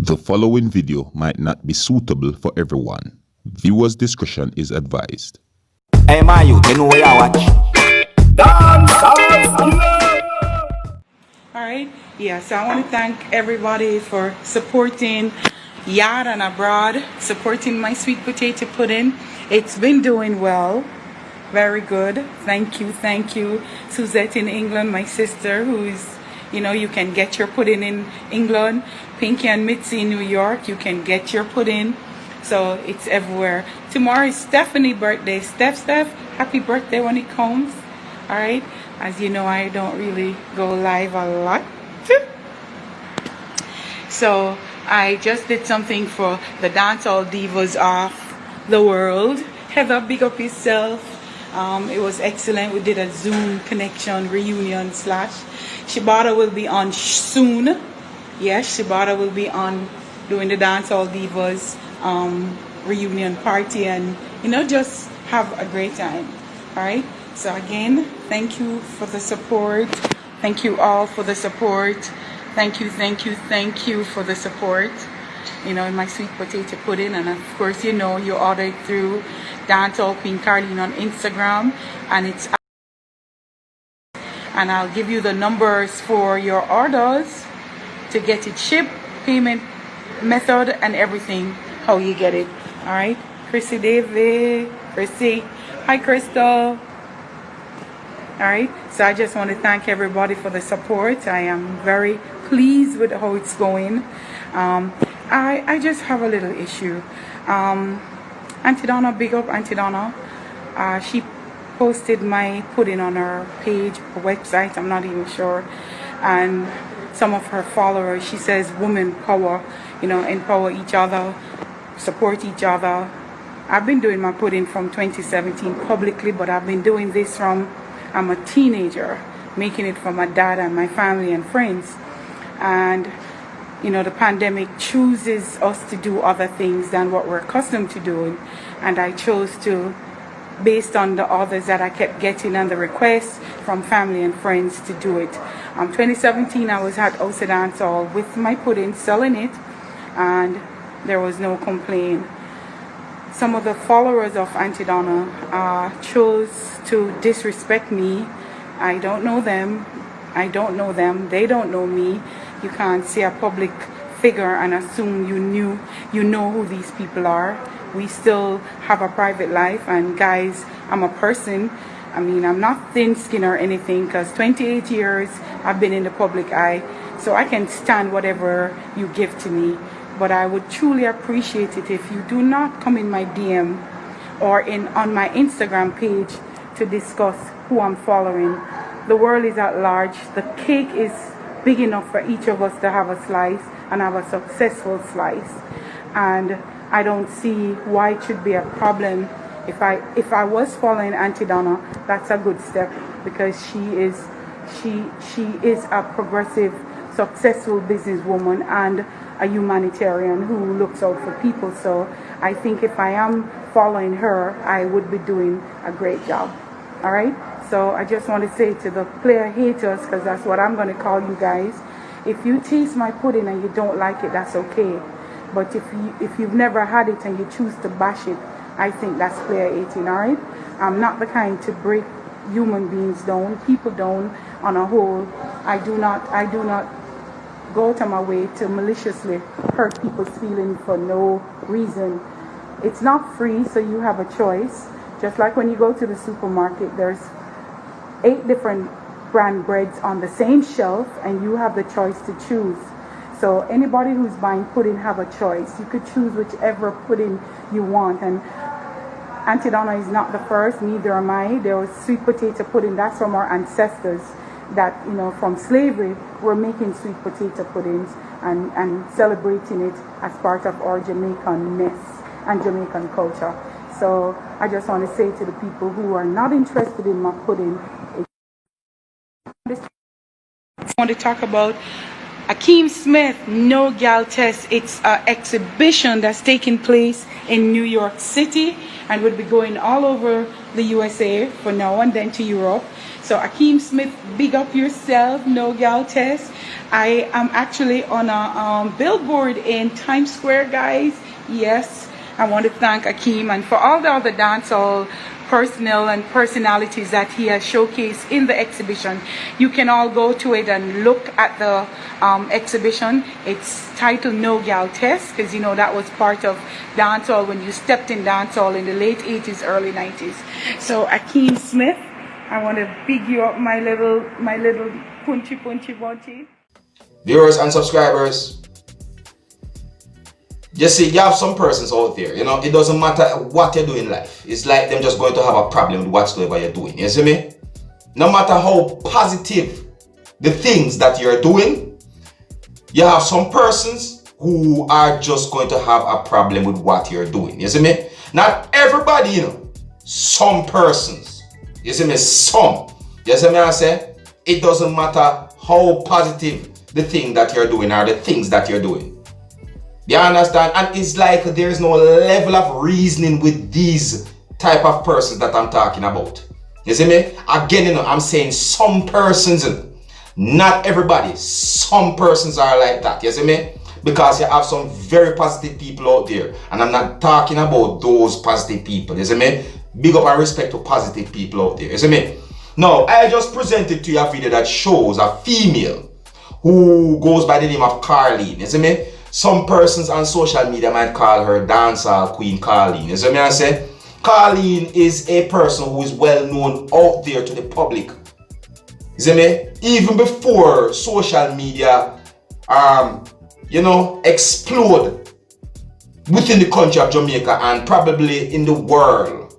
The following video might not be suitable for everyone. Viewers' discretion is advised. Hey, my youth, you know where I watch? Dancehall. Alright, yeah, so I want to thank everybody for supporting Yard and Abroad, supporting my sweet potato pudding. It's been doing well, very good. Thank you. Suzette in England, my sister, who's, you can get your pudding in England. Pinky and Mitzi in New York, you can get your pudding. So it's everywhere. Tomorrow is Stephanie's birthday. Steph, happy birthday when it comes. Alright, as you know, I don't really go live a lot. So I just did something for the Dancehall Divas of the world. Heather, big up yourself. It was excellent. We did a Zoom connection reunion / Shibata will be on soon. Yes, Shibata will be on doing the Dancehall Divas reunion party, and just have a great time. Alright, so again, thank you for the support. Thank you all for the support. Thank you for the support in my sweet potato pudding. And of course, you order it through Dancehall Queen Carlene on Instagram, and I'll give you the numbers for your orders to get it shipped, payment method, and everything, how you get it. All right, Chrissy David, Chrissy, hi Crystal. All right, so I just want to thank everybody for the support. I am very pleased with how it's going. I just have a little issue. Auntie Donna, big up Auntie Donna. She posted my pudding on her page or website, I'm not even sure, and some of her followers, she says women power, empower each other, support each other. I've been doing my pudding from 2017 publicly, but I've been doing this from I'm a teenager, making it for my dad and my family and friends. And the pandemic chooses us to do other things than what we're accustomed to doing, and I chose to, based on the orders that I kept getting and the requests from family and friends, to do it. 2017 I was at Osa Dancehall with my pudding, selling it, and there was no complaint. Some of the followers of Auntie Donna chose to disrespect me. I don't know them. They don't know me. You can't see a public figure and assume you know who these people are. We still have a private life, and guys, I'm a person. I'm not thin skin or anything, because 28 years I've been in the public eye, so I can stand whatever you give to me. But I would truly appreciate it if you do not come in my DM or on my Instagram page to discuss who I'm following. The world is at large. The cake is big enough for each of us to have a slice, and have a successful slice. And I don't see why it should be a problem. If I was following Auntie Donna, that's a good step, because she is a progressive, successful businesswoman and a humanitarian who looks out for people. So I think if I am following her, I would be doing a great job. All right. So I just want to say to the player haters, because that's what I'm going to call you guys, if you taste my pudding and you don't like it, that's okay. But if you've never had it and you choose to bash it, I think that's player hating. All right. I'm not the kind to break human beings down, people down on a whole. I do not go out of my way to maliciously hurt people's feelings for no reason. It's not free, so you have a choice. Just like when you go to the supermarket, there's 8 different brand breads on the same shelf, and you have the choice to choose. So anybody who's buying pudding have a choice. You could choose whichever pudding you want. And Auntie Donna is not the first, neither am I. There was sweet potato pudding, that's from our ancestors, that from slavery we're making sweet potato puddings and celebrating it as part of our Jamaicanness and Jamaican culture. So I just want to say to the people who are not interested in my pudding, I want to talk about Akeem Smith No Gal Test. It's an exhibition that's taking place in New York City, and will be going all over the USA for now and then to Europe. So Akeem Smith, big up yourself, no gal test. I am actually on a billboard in Times Square, guys. Yes, I want to thank Akeem and for all the other dancehall personnel and personalities that he has showcased in the exhibition. You can all go to it and look at the exhibition. It's titled No Gal Test, because you know that was part of dancehall when you stepped in dancehall in the late 80s, early 90s. So Akeem Smith, I want to big you up, my little punchy bunchy. Viewers and subscribers, you see, you have some persons out there, you know, it doesn't matter what you do in life. It's like them just going to have a problem with whatsoever you're doing. You see me? No matter how positive the things that you're doing, you have some persons who are just going to have a problem with what you're doing. You see me? Not everybody, you know. Some persons. You see me? Some. You see me? I say, it doesn't matter how positive the thing that you're doing or the things that you're doing. You understand? And it's like there's no level of reasoning with these type of persons that I'm talking about. You see me? Again, you know, I'm saying some persons, not everybody. Some persons are like that. You see me? Because you have some very positive people out there. And I'm not talking about those positive people. You see me? Big up and respect to positive people out there. You see me? Now, I just presented to you a video that shows a female who goes by the name of Carlene. You see me? Some persons on social media might call her Dancehall Queen Carlene. You see me? I say, Carlene is a person who is well known out there to the public. You see me? Even before social media, you know, explode within the country of Jamaica and probably in the world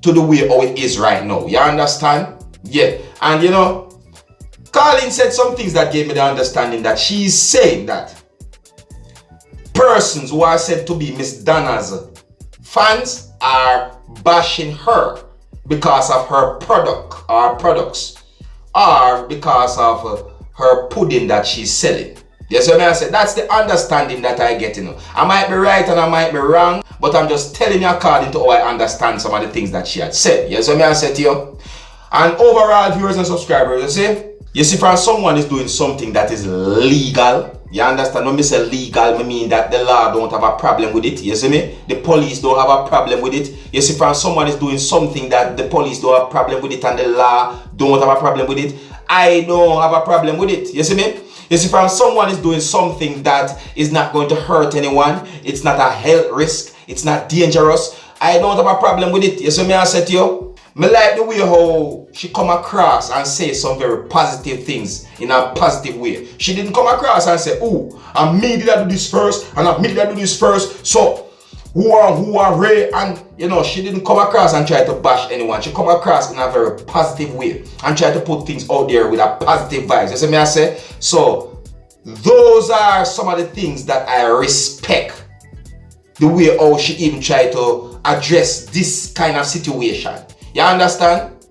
to the way how it is right now. You understand? Yeah. And you know, Carlene said some things that gave me the understanding that she's saying that persons who are said to be Miss Donna's fans are bashing her because of her product or products or because of her pudding that she's selling. Yes, what I said, that's the understanding that I get, you know. I might be right and I might be wrong, but I'm just telling you according to how I understand some of the things that she had said. Yes, what I said to you. And overall, viewers and subscribers, you see, for someone is doing something that is legal. You understand? When I say legal, I mean that the law don't have a problem with it. You see me? The police don't have a problem with it. You see, for someone is doing something that the police don't have a problem with it and the law don't have a problem with it, I don't have a problem with it. You see me? You see, for someone is doing something that is not going to hurt anyone, it's not a health risk, it's not dangerous, I don't have a problem with it. You see me? I said to you, I like the way how she come across and say some very positive things in a positive way. She didn't come across and say, oh, I made it do this first and I made it do this first. So who are Ray? And you know, she didn't come across and try to bash anyone. She come across in a very positive way and try to put things out there with a positive vibes. You see me? I say, so those are some of the things that I respect. The way how she even tried to address this kind of situation. You understand?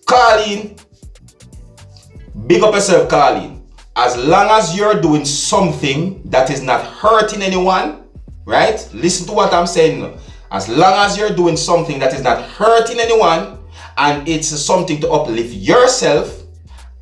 Carlene, big up yourself, Carlene. As long as you're doing something that is not hurting anyone, right? Listen to what I'm saying now. As long as you're doing something that is not hurting anyone and it's something to uplift yourself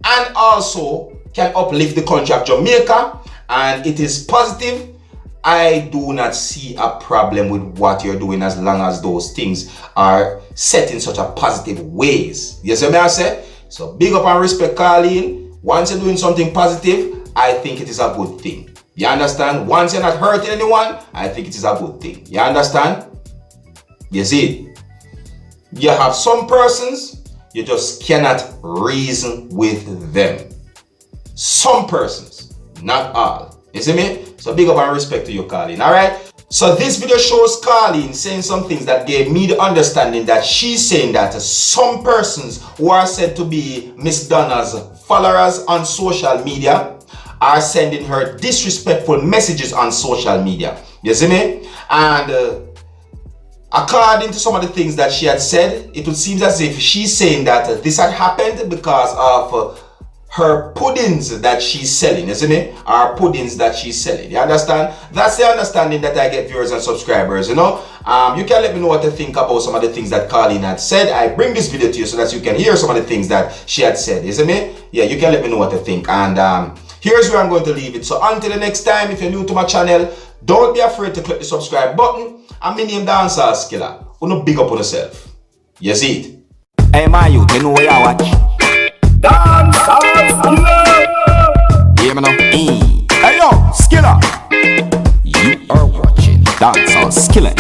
and also can uplift the country of Jamaica and it is positive, I do not see a problem with what you're doing as long as those things are set in such a positive ways. You see what I say? So big up and respect, Carlene. Once you're doing something positive, I think it is a good thing. You understand? Once you're not hurting anyone, I think it is a good thing. You understand? You see? You have some persons, you just cannot reason with them. Some persons, not all. You see me? So big up and respect to you, Carlene. Alright? So this video shows Carlene saying some things that gave me the understanding that she's saying that some persons who are said to be Miss Donna's followers on social media are sending her disrespectful messages on social media. You see me? And according to some of the things that she had said, it would seem as if she's saying that this had happened because of her puddings that she's selling, isn't it? Or puddings that she's selling. You understand? That's the understanding that I get, viewers and subscribers, you know. You can let me know what you think about some of the things that Carlene had said. I bring this video to you so that you can hear some of the things that she had said, isn't it? Yeah, you can let me know what you think. And here's where I'm going to leave it. So until the next time, if you're new to my channel, don't be afraid to click the subscribe button. And my name Dancehall Skilla. Uno big up on yourself. You see it? Hey, my youth, you know where you watch? Dancehall Skilla. Hear me now? Hey yo, Skilla. You are watching Dancehall Skilla.